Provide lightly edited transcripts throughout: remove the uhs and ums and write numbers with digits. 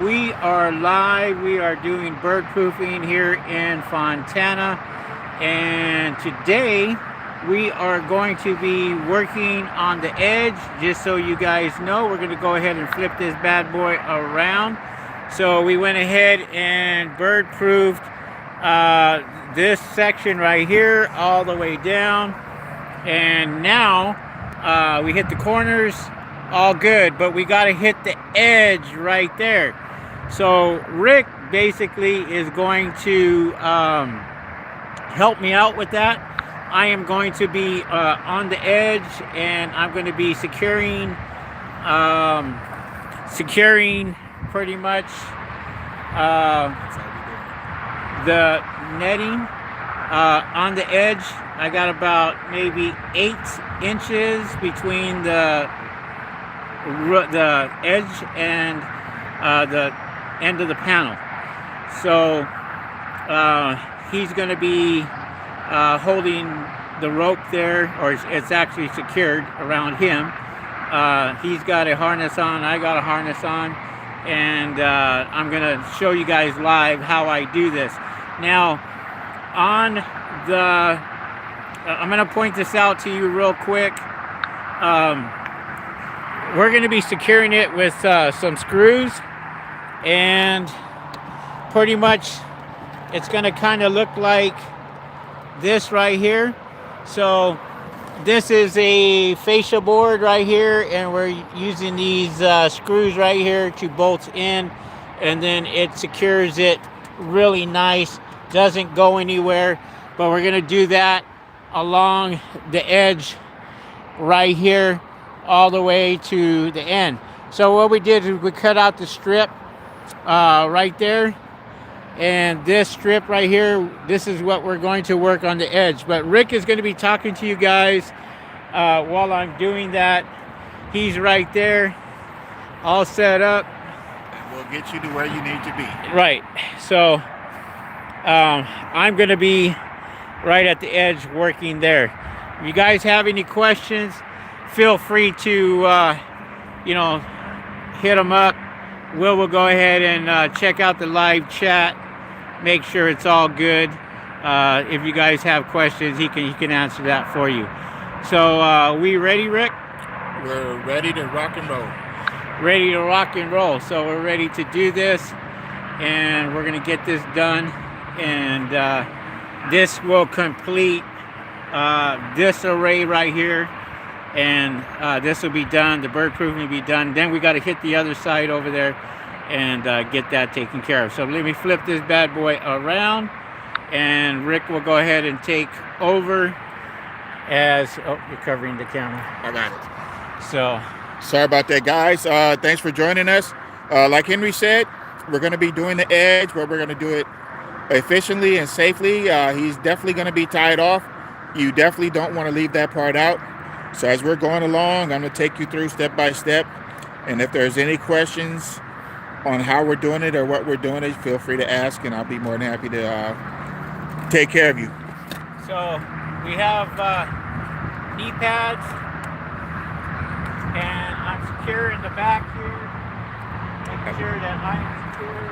We are live. We are doing bird proofing here in Fontana. And today we are going to be working on the edge. Just so you guys know, we're going to go ahead and flip this bad boy around. So we went ahead and bird proofed this section right here all the way down. And now we hit the corners, all good, but we got to hit the edge right there. So Rick basically is going to help me out with that. I am going to be on the edge, and I'm going to be securing pretty much the netting on the edge. I got about maybe 8 inches between the edge and the end of the panel. So he's going to be holding the rope there, or it's actually secured around him. He's got a harness on, I got a harness on, and I'm going to show you guys live how I do this. Now, on the I'm going to point this out to you real quick. We're going to be securing it with some screws, and pretty much it's going to kind of look like this right here. So this is a fascia board right here, and we're using these screws right here to bolt in, and then it secures it really nice, doesn't go anywhere. But we're going to do that along the edge right here all the way to the end. So what we did is we cut out the strip right there, and this strip right here, this is what we're going to work on the edge. But Rick is going to be talking to you guys while I'm doing that. He's right there, all set up. We'll get you to where you need to be. Right. So I'm going to be right at the edge working there. If you guys have any questions, feel free to hit them up. We'll go ahead and check out the live chat, make sure it's all good. If you guys have questions, he can answer that for you. So we ready, Rick? We're ready to rock and roll. Ready to rock and roll. So we're ready to do this, and we're going to get this done, and this will complete this array right here, and this will be done. The bird proofing will be done. Then we got to hit the other side over there and get that taken care of. So let me flip this bad boy around, and Rick will go ahead and take over as you're covering the camera. I got it. So sorry about that, guys. Thanks for joining us. Like Henry said, we're going to be doing the edge, but we're going to do it efficiently and safely. He's definitely going to be tied off. You definitely don't want to leave that part out. So as we're going along, I'm going to take you through step by step. And if there's any questions on how we're doing it or what we're doing it, feel free to ask, and I'll be more than happy to take care of you. So we have knee pads, and I'm secure in the back here, making sure that I'm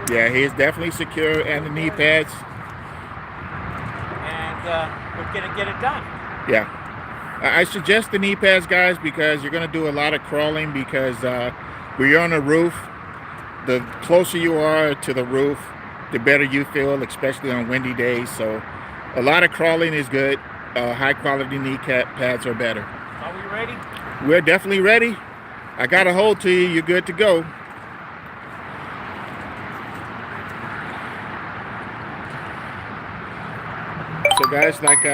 secure. Yeah, he's definitely secure, and the knee pads. And we're going to get it done. Yeah. I suggest the knee pads, guys, because you're going to do a lot of crawling, because when you're on the roof, the closer you are to the roof, the better you feel, especially on windy days. So a lot of crawling is good. High quality knee pads are better. Are we ready? We're definitely ready. I got a hold to you. You're good to go. So guys, like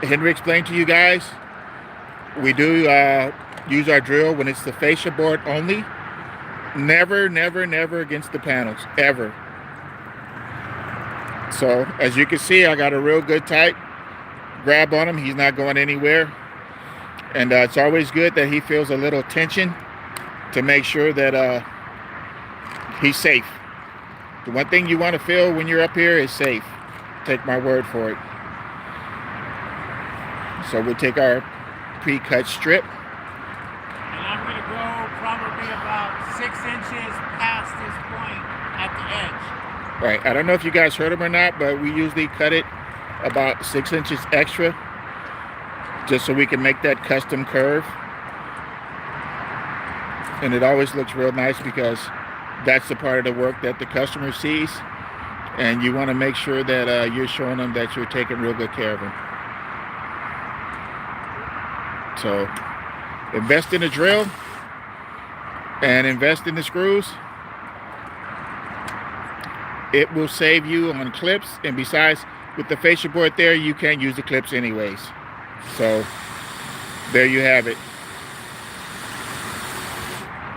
Henry explained to you guys, we do use our drill when it's the fascia board only. Never, never, never against the panels, ever. So as you can see, I got a real good tight grab on him. He's not going anywhere. And it's always good that he feels a little tension to make sure that he's safe. The one thing you want to feel when you're up here is safe. Take my word for it. So we'll take our pre-cut strip. And I'm going to go probably about 6 inches past Right. I don't know if you guys heard him or not, but we usually cut it about 6 inches extra just so we can make that custom curve. And it always looks real nice because that's the part of the work that the customer sees. And you want to make sure that you're showing them that you're taking real good care of them. So invest in a drill and invest in the screws. It will save you on clips, and besides, with the fascia board there, you can't use the clips anyways. So there you have it.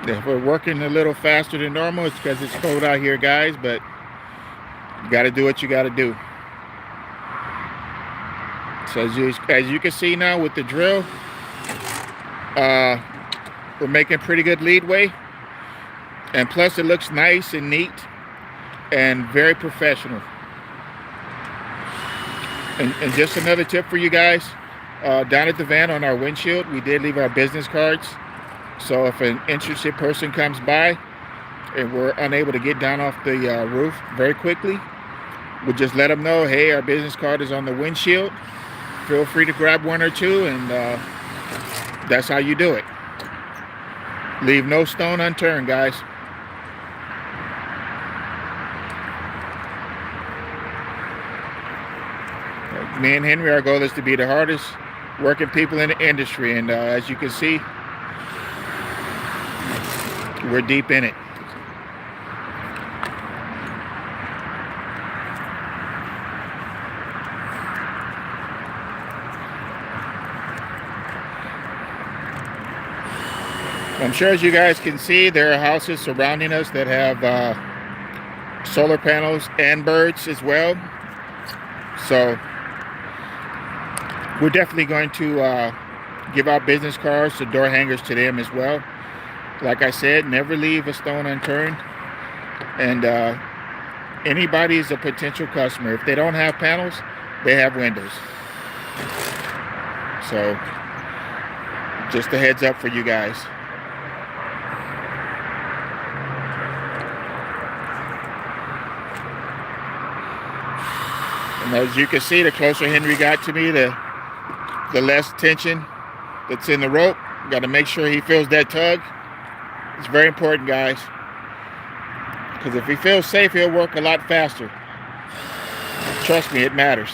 If we're working a little faster than normal, it's because it's cold out here, guys, but you got to do what you got to do. So as you can see now with the drill, we're making pretty good leadway, and plus it looks nice and neat and very professional. And just another tip for you guys, down at the van on our windshield, we did leave our business cards. So if an interested person comes by and we're unable to get down off the roof very quickly, we'll just let them know, hey, our business card is on the windshield. Feel free to grab one or two, and that's how you do it. Leave no stone unturned, guys. Me and Henry, our goal is to be the hardest working people in the industry, and as you can see, we're deep in it. I'm sure, as you guys can see, there are houses surrounding us that have solar panels and birds as well. So we're definitely going to give out business cards to door hangers to them as well. Like I said, never leave a stone unturned. And anybody is a potential customer. If they don't have panels, they have windows. So just a heads up for you guys. And as you can see, the closer Henry got to me, the less tension that's in the rope. Got to make sure he feels that tug. It's very important, guys, because if he feels safe, he'll work a lot faster. Trust me, it matters.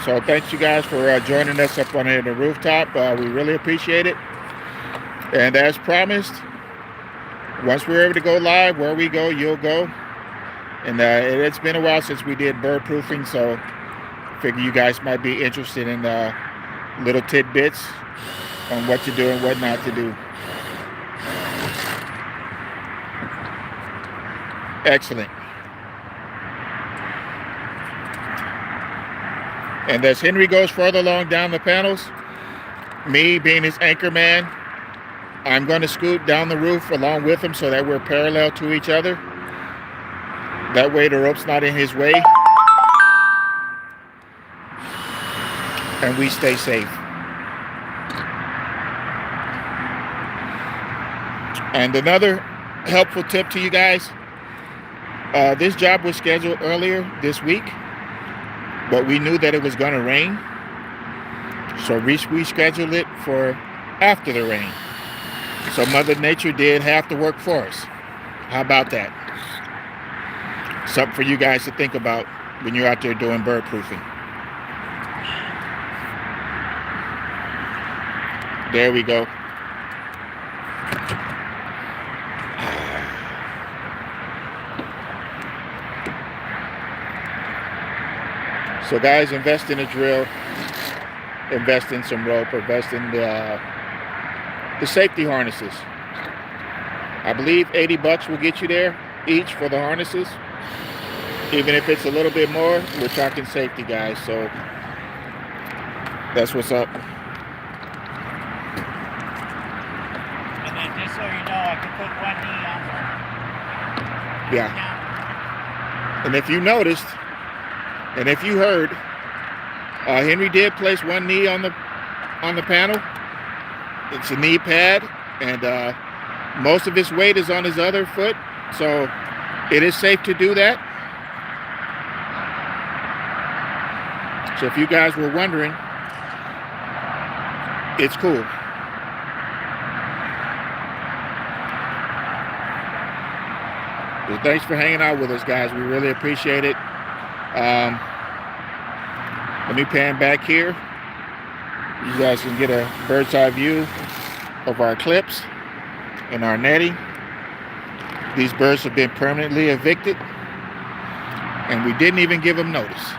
So thanks you guys for joining us up on the rooftop. We really appreciate it. And as promised, once we're able to go live, where we go, you'll go. And it's been a while since we did bird proofing, so I figure you guys might be interested in little tidbits on what to do and what not to do. Excellent. And as Henry goes further along down the panels, me being his anchor man, I'm going to scoot down the roof along with him so that we're parallel to each other. That way the rope's not in his way. And we stay safe. And another helpful tip to you guys, this job was scheduled earlier this week, but we knew that it was going to rain, so we rescheduled it for after the rain. So Mother Nature did half the work for us. How about that? Something for you guys to think about when you're out there doing bird proofing. There we go. So guys, invest in a drill, invest in some rope, invest in the safety harnesses. I believe 80 bucks will get you there each for the harnesses. Even if it's a little bit more, we're talking safety, guys. So that's what's up. And then just so you know, I can put one knee on. Yeah. And if you noticed, and if you heard, Henry did place one knee on the panel. It's a knee pad, and Most of his weight is on his other foot, so it is safe to do that. So if you guys were wondering, it's cool. Well, thanks for hanging out with us, guys. We really appreciate it. Let me pan back here. You guys can get a bird's eye view of our clips and our netting. These birds have been permanently evicted, and we didn't even give them notice.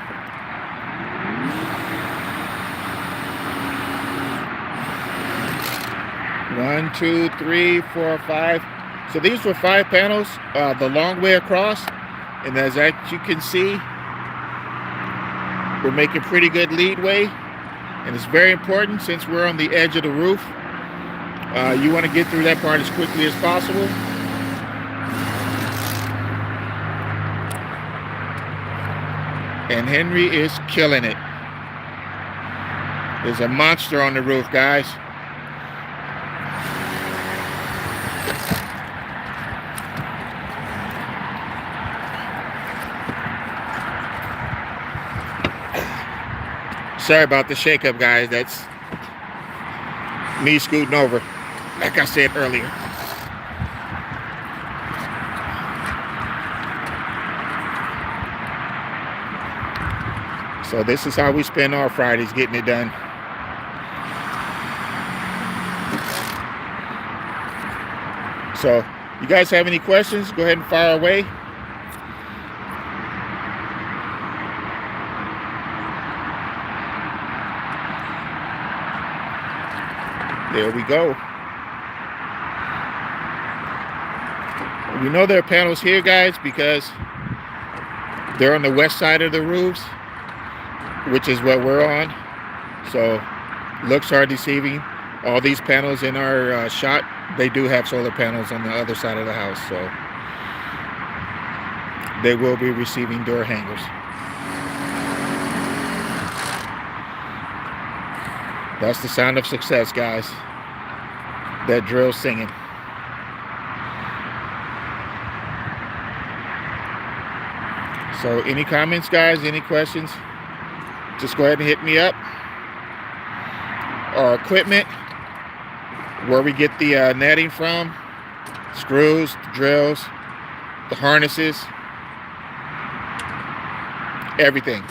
One, two, three, four, five. So these were 5 panels the long way across, and as you can see, we're making pretty good leadway, and it's very important since we're on the edge of the roof. You want to get through that part as quickly as possible. And Henry is killing it. There's a monster on the roof, guys. Sorry about the shakeup, guys. That's me scooting over, like I said earlier. So this is how we spend our Fridays, getting it done. So you guys have any questions, go ahead and fire away. There we go. We know there are panels here, guys, because they're on the west side of the roofs, which is what we're on. So looks are deceiving. All these panels in our shot, they do have solar panels on the other side of the house. So they will be receiving door hangers. That's the sound of success, guys. That drill singing. So any comments, guys? Any questions? Just go ahead and hit me up. Our equipment, where we get the netting from, screws, the drills, the harnesses, everything.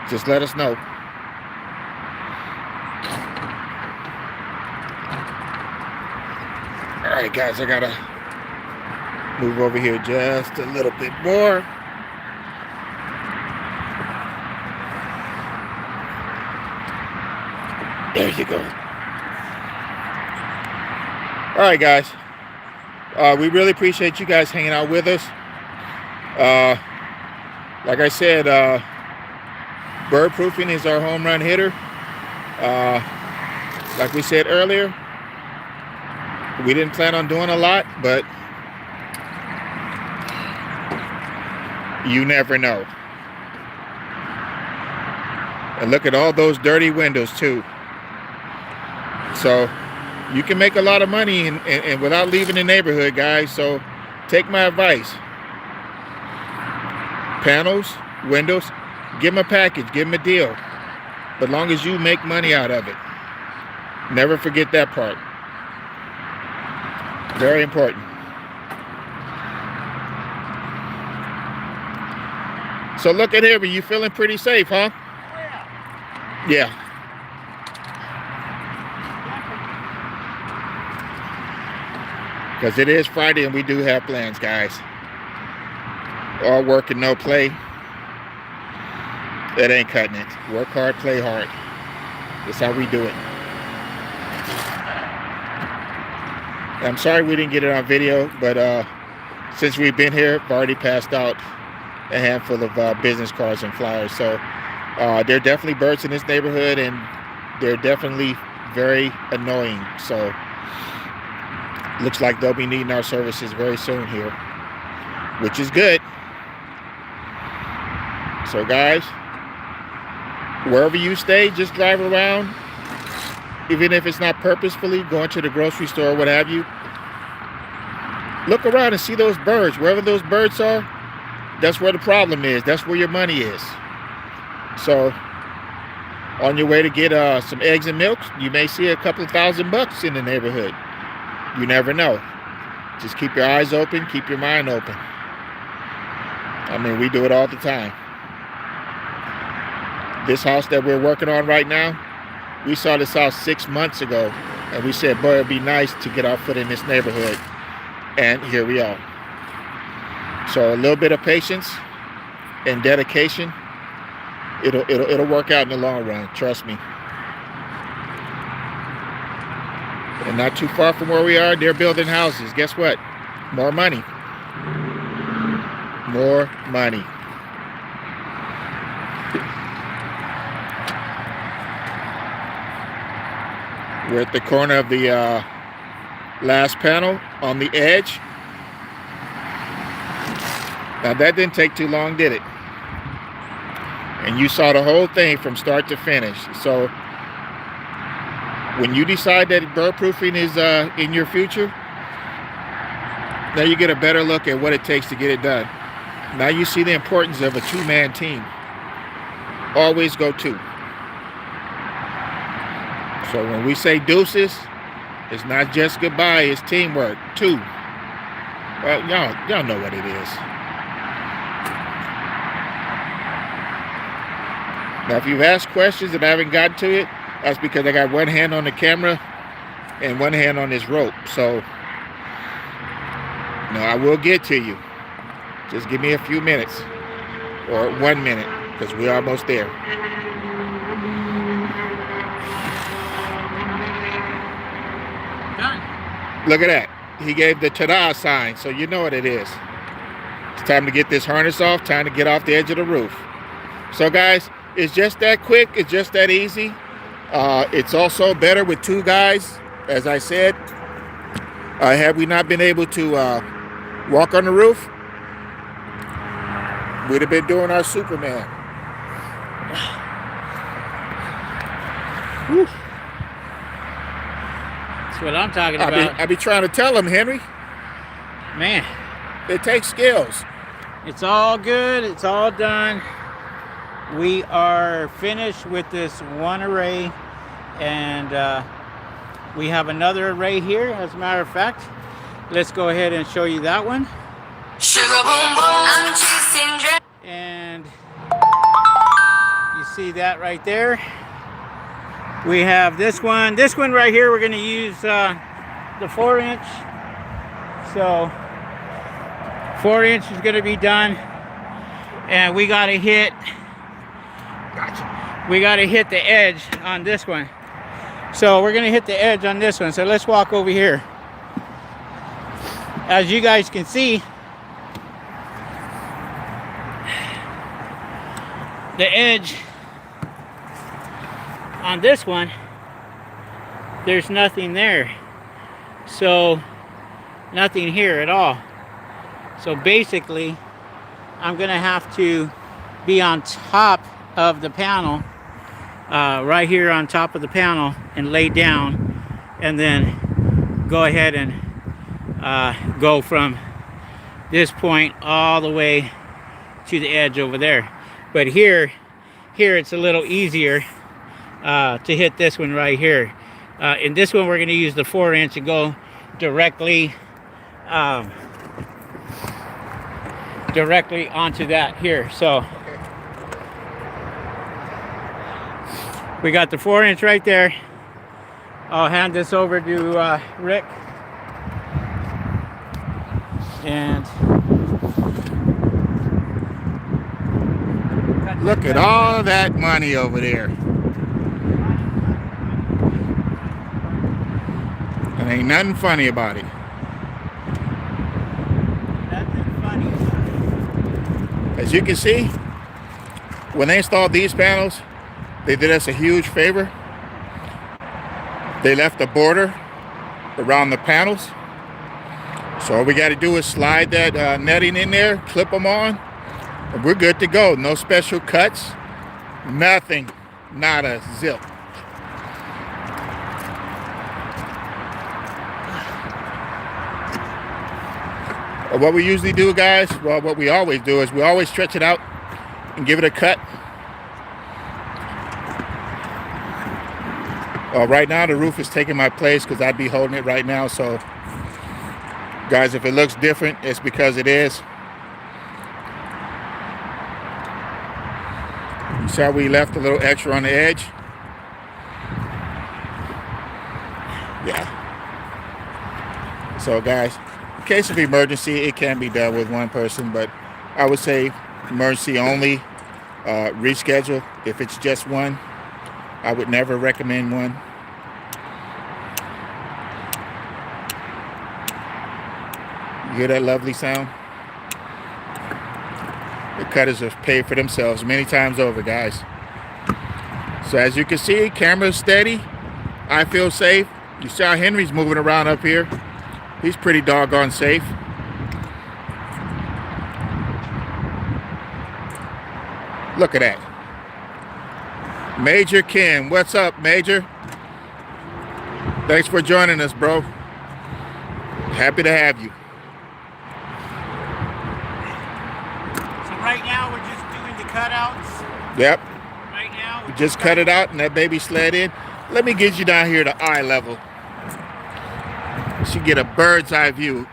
Just let us know. All right, guys, I gotta move over here just a little bit more. There you go. All right, guys. We really appreciate you guys hanging out with us. Like I said, Birdproofing is our home run hitter. Like we said earlier, we didn't plan on doing a lot, but you never know. And look at all those dirty windows too. So you can make a lot of money and without leaving the neighborhood, guys. So take my advice. Panels, windows, give them a package, give them a deal. But long as you make money out of it. Never forget that part. Very important. So look at here, but you feeling pretty safe, huh? Yeah. Because it is Friday and we do have plans, guys. All work and no play. That ain't cutting it. Work hard, play hard. That's how we do it. I'm sorry we didn't get it on video, but since we've been here, I've already passed out a handful of business cards and flyers. So there are definitely birds in this neighborhood, and they're definitely very annoying. So looks like they'll be needing our services very soon here, which is good. So guys, wherever you stay, just drive around. Even if it's not purposefully going to the grocery store or what have you, Look around and see those birds. Wherever those birds are, that's where the problem is. That's where your money is. So on your way to get some eggs and milk, you may see a couple of $1,000 in the neighborhood. You never know. Just keep your eyes open, keep your mind open. I mean, we do it all the time. This house that we're working on right now, we saw this house 6 months ago, and we said, boy, it'd be nice to get our foot in this neighborhood. And here we are. So a little bit of patience and dedication, it'll work out in the long run, trust me. And not too far from where we are, they're building houses. Guess what? More money. More money. We're at the corner of the last panel on the edge. Now that didn't take too long, did it? And you saw the whole thing from start to finish. So when you decide that birdproofing is in your future, now you get a better look at what it takes to get it done. Now you see the importance of a two-man team. Always go two. So when we say deuces, it's not just goodbye, it's teamwork. Two. Well, y'all know what it is. Now, if you've asked questions and I haven't gotten to it, that's because I got one hand on the camera and one hand on this rope. So, no, I will get to you. Just give me a few minutes, or 1 minute, because we're almost there. Done. Look at that. He gave the ta-da sign, so you know what it is. It's time to get this harness off, time to get off the edge of the roof. So guys, it's just that quick, it's just that easy. It's also better with two guys, as I said. Had we not been able to walk on the roof, we'd have been doing our Superman. Whew. That's what I'm talking about. I be trying to tell him, Henry. Man, it takes skills. It's all good. It's all done. We are finished with this one array, and we have another array here, as a matter of fact. Let's go ahead and show you that one. Sugar boom boom, I'm chasing. And you see that right there. We have this one. This one right here, we're going to use the 4-inch. So 4-inch is going to be done, and we got to hit. We got to hit the edge on this one. So we're going to hit the edge on this one. So let's walk over here. As you guys can see, the edge on this one, there's nothing there. So nothing here at all. So basically, I'm going to have to be on top of the panel, right here on top of the panel, and lay down, and then go ahead and go from this point all the way to the edge over there. But here it's a little easier to hit this one right here. In this one, we're going to use the 4-inch and go directly onto that here. So we got the 4-inch right there. I'll hand this over to Rick. And look at all of that money over there. And ain't nothing funny about it. nothing funny about it. As you can see, when they installed these panels, they did us a huge favor. They left a border around the panels. So all we got to do is slide that netting in there, clip them on, and we're good to go. No special cuts, nothing, not a zip. What we usually do, guys, well, what we always do is we always stretch it out and give it a cut. Right now, the roof is taking my place because I'd be holding it right now. So, guys, if it looks different, it's because it is. You saw we left a little extra on the edge. Yeah. So, guys, in case of emergency, it can be done with one person, but I would say emergency only. Reschedule if it's just one. I would never recommend one. You hear that lovely sound? The cutters have paid for themselves many times over, guys. So as you can see, camera's steady. I feel safe. You saw Henry's moving around up here. He's pretty doggone safe. Look at that. Major Ken, what's up, Major? Thanks for joining us, bro. Happy to have you. So right now we're just doing the cutouts. Yep. Right now We just cut it out and that baby slid in. Let me get you down here to eye level. You should get a bird's eye view.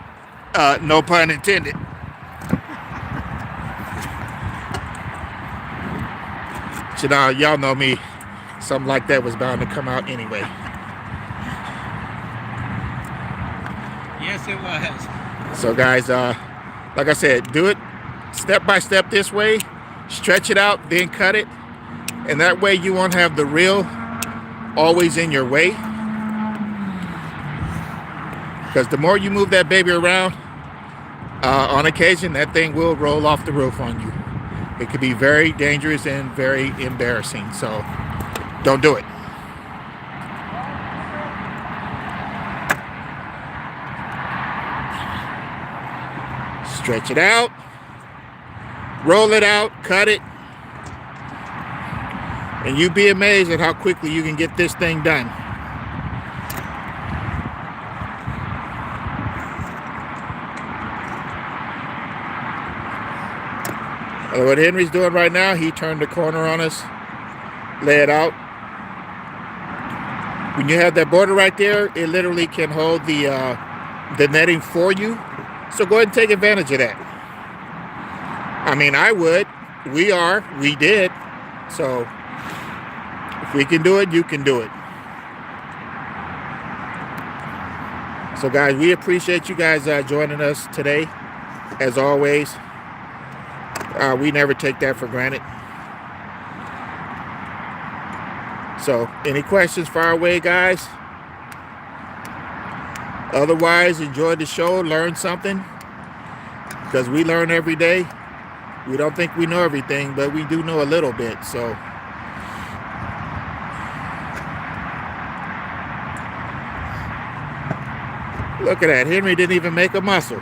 No pun intended. So now y'all know me. Something like that was bound to come out anyway. Yes, it was. So guys, like I said, do it step by step this way. Stretch it out, then cut it. And that way you won't have the reel always in your way. Because the more you move that baby around, on occasion, that thing will roll off the roof on you. It could be very dangerous and very embarrassing. So don't do it. Stretch it out. Roll it out. Cut it. And you'd be amazed at how quickly you can get this thing done. What Henry's doing right now, he turned the corner on us, lay it out. When you have that border right there, it literally can hold the netting for you. So go ahead and take advantage of that. I mean, I would. We did. So if we can do it, you can do it. So guys, we appreciate you guys joining us today, as always. We never take that for granted. So, any questions, fire away, guys. Otherwise, enjoy the show, learn something. Because we learn every day. We don't think we know everything, but we do know a little bit. So, look at that. Henry didn't even make a muscle.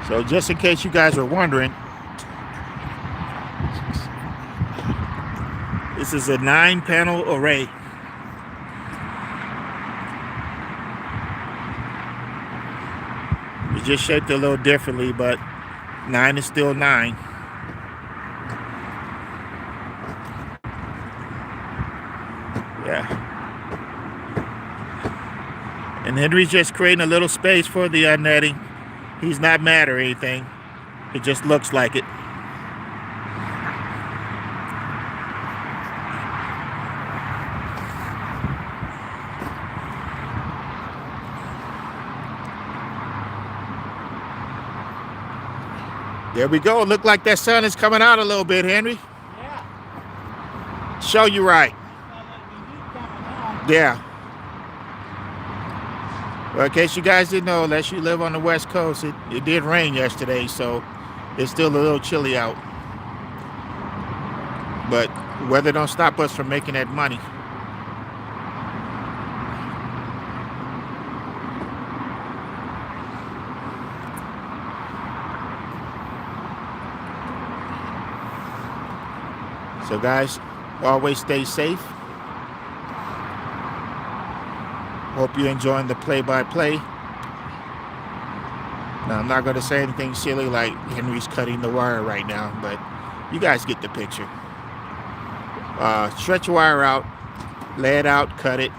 So just in case you guys are wondering, this is a 9-panel array. It's just shaped a little differently, but 9 is still 9. Yeah. And Henry's just creating a little space for the netting. He's not mad or anything. It just looks like it. There we go. Look like that sun is coming out a little bit, Henry. Yeah. Show you right. Yeah. Well, in case you guys didn't know, unless you live on the West Coast, it did rain yesterday, so it's still a little chilly out. But weather don't stop us from making that money. So guys, always stay safe. Hope you're enjoying the play-by-play. Now, I'm not going to say anything silly like Henry's cutting the wire right now, but you guys get the picture. Stretch the wire out, lay it out, cut it.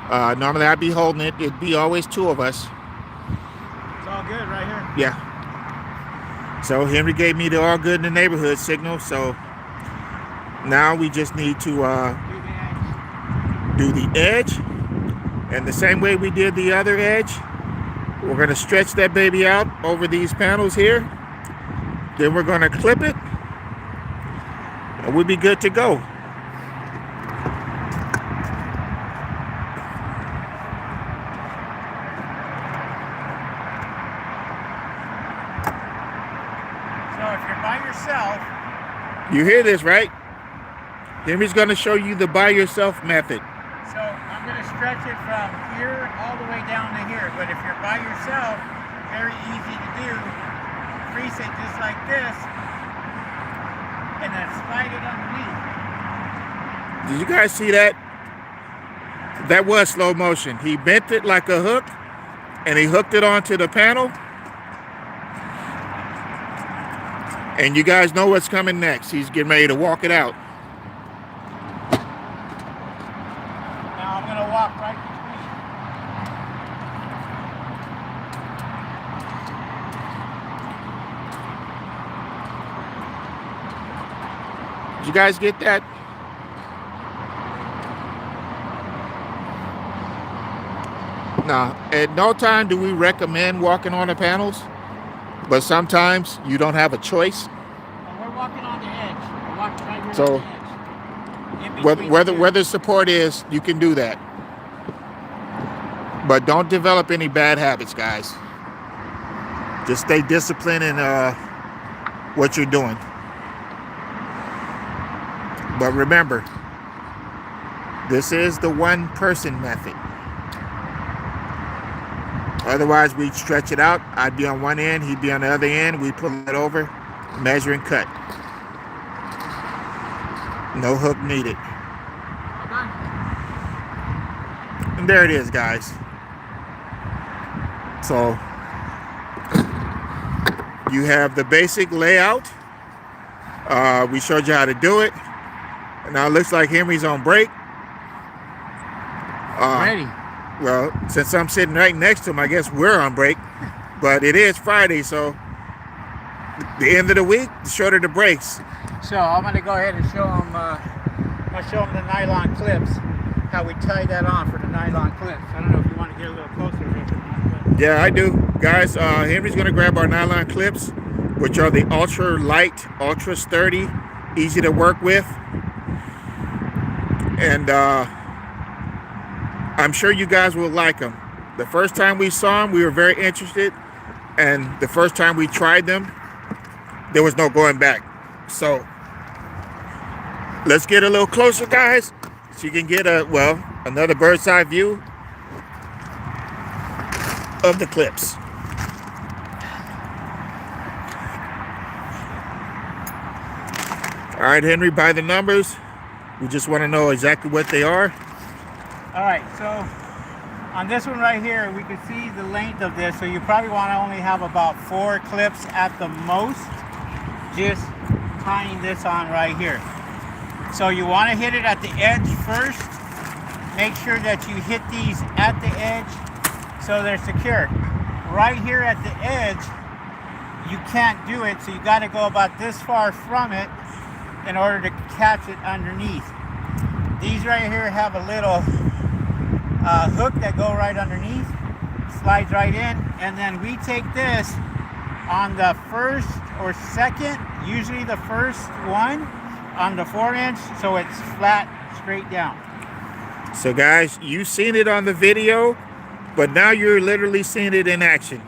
Normally I'd be holding it. It'd be always two of us. It's all good right here. Yeah. So Henry gave me the all good in the neighborhood signal. So now we just need to do the edge. And the same way we did the other edge, we're going to stretch that baby out over these panels here. Then we're going to clip it. And we'll be good to go. So if you're by yourself, you hear this, right? Henry's going to show you the by yourself method. so I'm going to stretch it from here all the way down to here. But if you're by yourself, very easy to do. Crease it just like this, and then slide it underneath. Did you guys see that? That was slow motion. He bent it like a hook, and he hooked it onto the panel. And you guys know what's coming next. He's getting ready to walk it out. Now I'm going to walk right between. Did you guys get that? Now, at no time do we recommend walking on the panels, but sometimes you don't have a choice. And we're walking on the edge. We're walking right here So, on the edge. In between Where the two. the support is, you can do that. But don't develop any bad habits, guys. Just stay disciplined in what you're doing. But remember, this is the one person method. Otherwise, we'd stretch it out. I'd be on one end, he'd be on the other end. We'd pull it over, measure and cut. No hook needed. And there it is, guys. So you have the basic layout. We showed you how to do it. And now it looks like Henry's on break. Ready. Well, since I'm sitting right next to him, I guess we're on break. But it is Friday, so the end of the week, the shorter the breaks. So I'm going to go ahead and show them. I'm going to show them the nylon clips. How we tie that on for the nylon clips. I don't know if you want to get a little closer, Rick, or not, but Yeah, I do. Guys, Henry's going to grab our nylon clips, which are the ultra light, ultra sturdy, easy to work with. And I'm sure you guys will like them. The first time we saw them, we were very interested. And the first time we tried them, there was no going back. So let's get a little closer, guys, so you can get another bird's eye view of the clips. All right, Henry, by the numbers, we just want to know exactly what they are. all right. So on this one right here, we can see the length of this. So you probably want to only have about 4 clips at the most. Just tying this on right here. So you want to hit it at the edge first. Make sure that you hit these at the edge so they're secure. Right here at the edge, you can't do it, so you got to go about this far from it in order to catch it underneath. These right here have a little hook that go right underneath, slides right in, and then we take this on the first or second, usually the first one, on the 4-inch, so it's flat, straight down. So guys, you've seen it on the video, but now you're literally seeing it in action.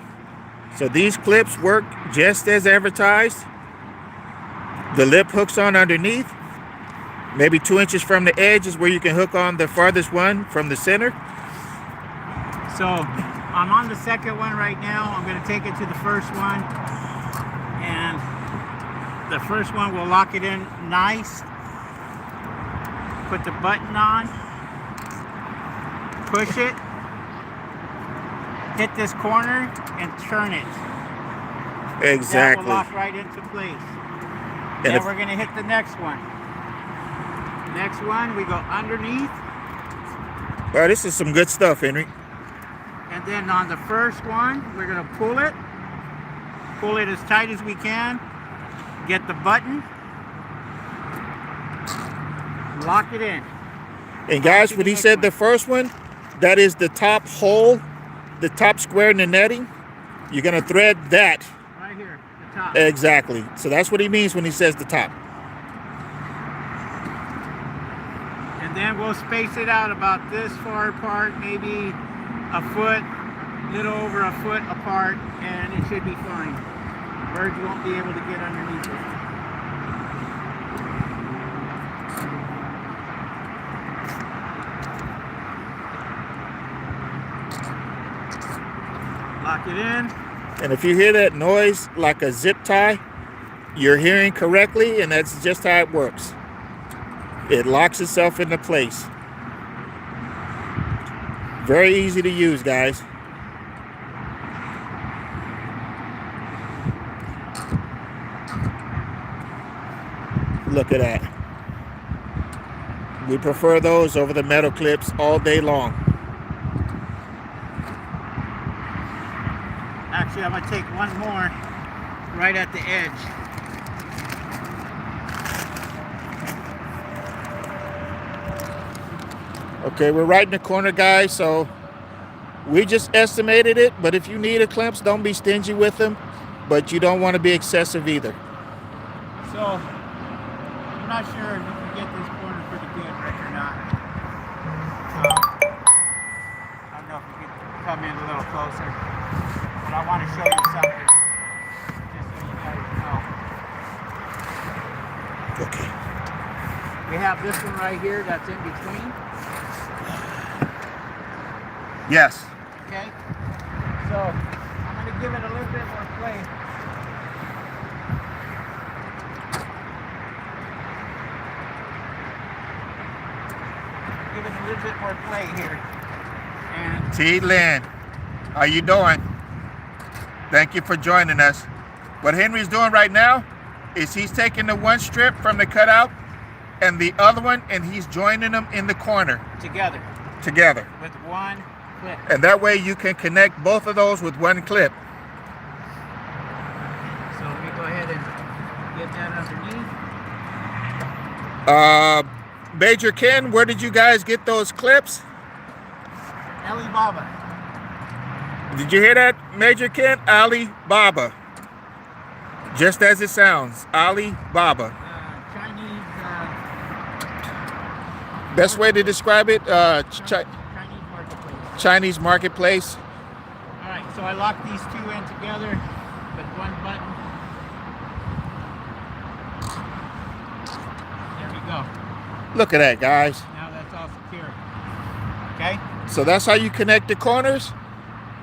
So these clips work just as advertised. The lip hooks on underneath. Maybe 2 inches from the edge is where you can hook on the farthest one from the center. So I'm on the second one right now. I'm going to take it to the first one, and The first one will lock it in nice. Put the button on. Push it. Hit this corner and turn it. Exactly. That will lock right into place. And Then we're going to hit the next one. Next one, we go underneath. Well, this is some good stuff, Henry. And then on the first one, we're going to pull it. Pull it as tight as we can. Get the button. Lock it in. And guys, when he said the first one, that is the top hole, the top square in the netting. You're going to thread that. Right here, the top. Exactly. So that's what he means when he says the top. And then we'll space it out about this far apart, maybe a foot, little over a foot apart, and it should be fine. Birds won't be able to get underneath it. Lock it in. And if you hear that noise like a zip tie, you're hearing correctly, and that's just how it works. It locks itself into place. Very easy to use, guys. Look at that. We prefer those over the metal clips all day long. Actually, I'm going to take one more right at the edge. Okay, we're right in the corner, guys, so we just estimated it, but if you need a clamps, don't be stingy with them, but you don't want to be excessive either. So, I'm not sure if you can get this corner pretty good, Rick, or not. So, I don't know if you can come in a little closer, but I want to show you something, just so you guys know. Okay. We have this one right here that's in between. Yes. Okay, so I'm going to give it a little bit more play. Give it a little bit more play here. And T. Lynn, how you doing? Thank you for joining us. What Henry's doing right now is he's taking the one strip from the cutout and the other one, and he's joining them in the corner. together Together. with one clip. And that way you can connect both of those with one clip. So let me go ahead and get that underneath. Major Ken, where did you guys get those clips? Alibaba. Did you hear that, Major Ken? Alibaba. Just as it sounds, Alibaba. Chinese. Best way to describe it, Chinese marketplace. Chinese marketplace. All right, so I lock these two in together with one button. There we go. Look at that, guys. Now that's all secure. Okay? So that's how you connect the corners.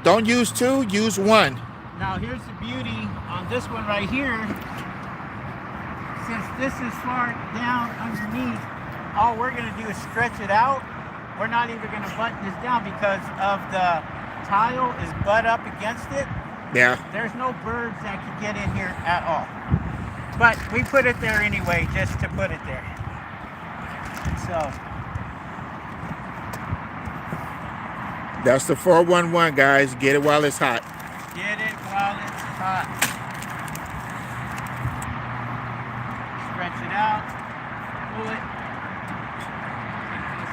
Don't use two, use one. Now here's the beauty on this one right here. Since this is far down underneath, all we're going to do is stretch it out. We're not even going to button this down because of the tile is butt up against it. Yeah. There's no birds that can get in here at all. But we put it there anyway, just to put it there. So That's the 411, guys. Get it while it's hot. get it while it's hot. Stretch it out. Pull it.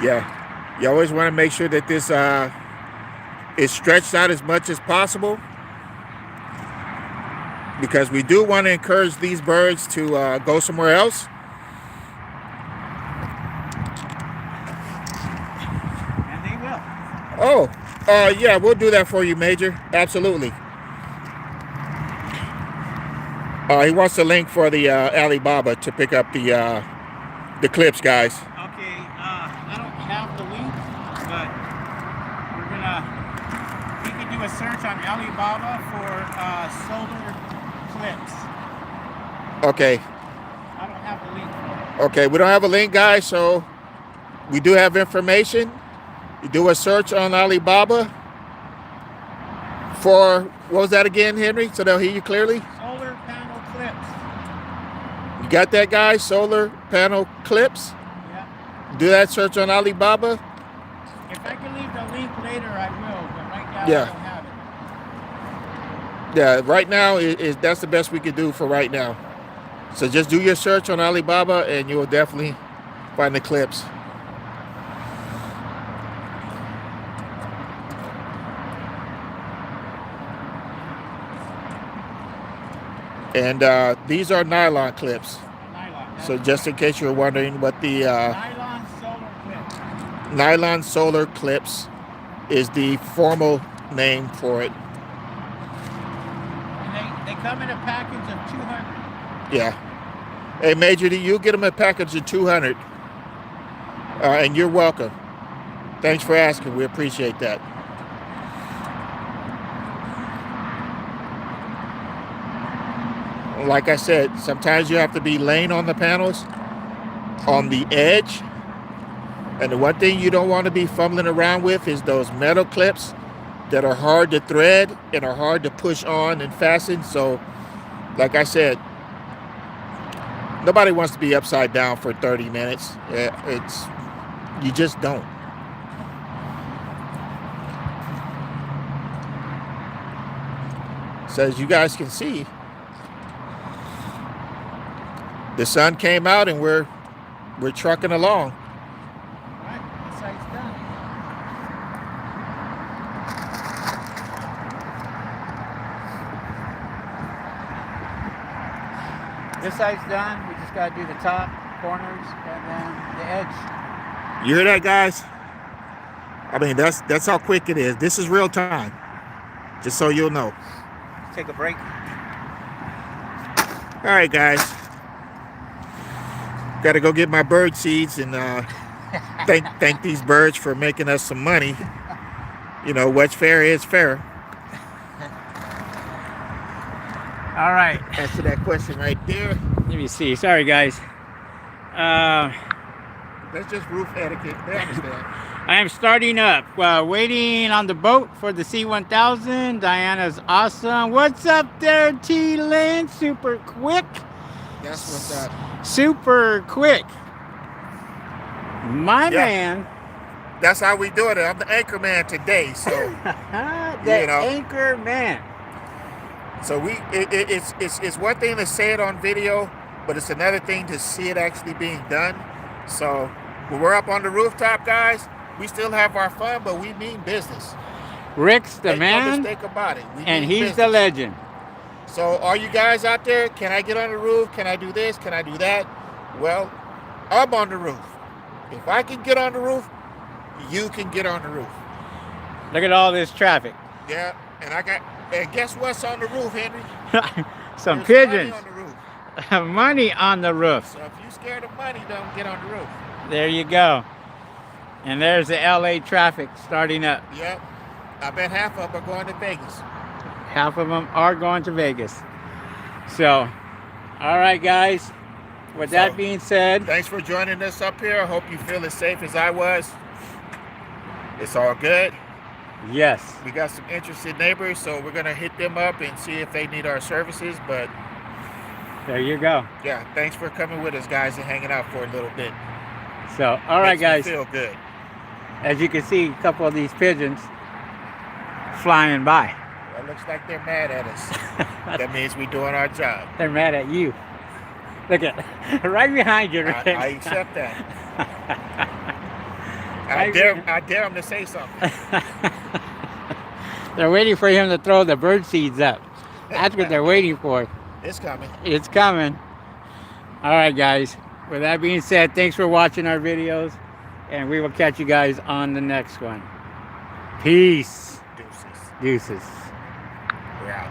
Yeah. You always want to make sure that this is stretched out as much as possible, because we do want to encourage these birds to go somewhere else. And they will. Oh, yeah, we'll do that for you, Major. Absolutely. He wants a link for the Alibaba to pick up the clips, guys. Okay, I don't have the link, but we can do a search on Alibaba for solar clips. Okay. Okay, we don't have a link, guys, so we do have information. You do a search on Alibaba for, what was that again, Henry? So they'll hear you clearly. Solar panel clips. You got that, guys? Solar panel clips. Yeah. Do that search on Alibaba. If I can leave the link later, I will. But right now, Yeah. I don't have it. Yeah, right now that's the best we could do for right now. So just do your search on Alibaba and you will definitely find the clips. And these are nylon clips. Nylon. So just in case you're wondering what the Nylon solar clip. nylon solar clips is the formal name for it. And they come in a package of 200. Yeah. Hey, Major, you get them a package of 200. And you're welcome. Thanks for asking. We appreciate that. Like I said, sometimes you have to be laying on the panels on the edge. And the one thing you don't want to be fumbling around with is those metal clips that are hard to thread and are hard to push on and fasten. So, like I said, nobody wants to be upside down for 30 minutes. You just don't. So as you guys can see, the sun came out and we're trucking along. All right, this side's done. This side's done. We just got to do the top, corners, and then the edge. You hear that, guys? I mean, that's how quick it is. This is real time. Just so you'll know. Let's take a break. All right, guys. Got to go get my bird seeds and thank these birds for making us some money. You know, what's fair is fair. All right. Answer that question right there. Let me see. Sorry, guys. That's just roof etiquette. They understand. I am starting up. Waiting on the boat for the C1000. Diana's awesome. What's up there, T-Lynn? Super quick. That's what's up. Super quick. My man. That's how we do it. I'm the anchor man today, so The you know. anchor man. So it's one thing to say it on video, but it's another thing to see it actually being done. So when we're up on the rooftop, guys, we still have our fun, but we mean business. Rick's the Make no man, mistake about it. We and mean he's business. the legend. So are you guys out there? Can I get on the roof? Can I do this? Can I do that? Well, I'm on the roof. If I can get on the roof, you can get on the roof. Look at all this traffic. Yeah, and guess what's on the roof, Henry? Some There's pigeons. money on the roof. Money on the roof. So if you're scared of money, don't get on the roof. There you go. And there's the LA traffic starting up. Yep. I bet half of them are going to Vegas. Half of them are going to Vegas. So, all right, guys. With that being said, Thanks for joining us up here. I hope you feel as safe as I was. It's all good. yes. We got some interested neighbors, so we're going to hit them up and see if they need our services. But There you go. yeah, thanks for coming with us, guys, and hanging out for a little bit. So, all right, Makes me guys. feel good. As you can see, a couple of these pigeons flying by. Well, it looks like they're mad at us. That means we're doing our job. They're mad at you. Look at right behind you, Rick. I accept that. I dare them to say something. They're waiting for him to throw the bird seeds up. That's what they're waiting for. It's coming. It's coming. All right, guys. With that being said, thanks for watching our videos, and we will catch you guys on the next one. Peace. Deuces. Deuces. We're out.